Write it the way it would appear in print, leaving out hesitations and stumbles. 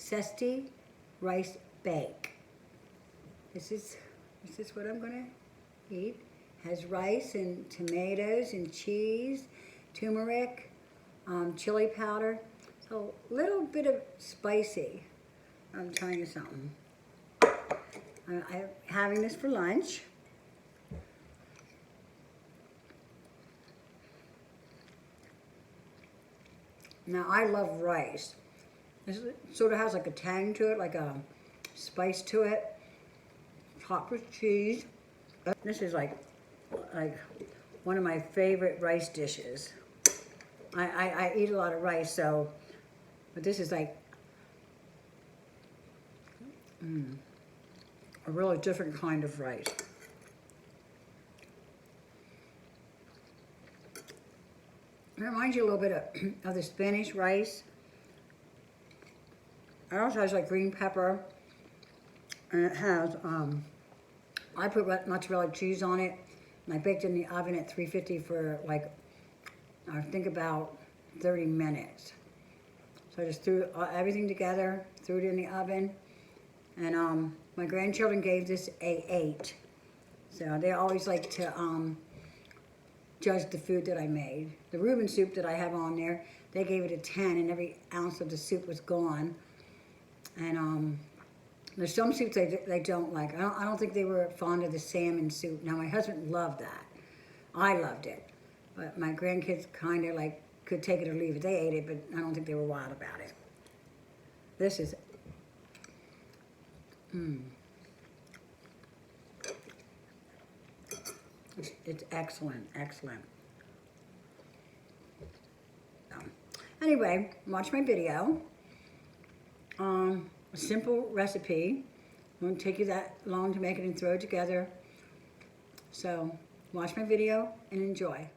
Zesty Rice Bake. This is what I'm gonna eat. Has rice and tomatoes and cheese, turmeric, chili powder. So a little bit of spicy. I'm telling you something. I'm having this for lunch. Now I love rice. This sort of has like a tang to it, like a spice to it. Topped with cheese. This is like one of my favorite rice dishes. I eat a lot of rice, so, but this is like a really different kind of rice. It reminds you a little bit of the Spanish rice. It also has like green pepper, and it has, I put mozzarella cheese on it, and I baked it in the oven at 350 for like, I think about 30 minutes. So I just threw everything together, threw it in the oven, and my grandchildren gave this a 8. So they always like to judge the food that I made. The Reuben soup that I have on there, they gave it a 10, and every ounce of the soup was gone. And there's some soups they don't like. I don't think they were fond of the salmon soup. Now my husband loved that. I loved it. But my grandkids kind of like could take it or leave it. They ate it, but I don't think they were wild about it. This is, it's excellent, excellent. Anyway, watch my video. A simple recipe. It won't take you that long to make it and throw it together. So watch my video and enjoy.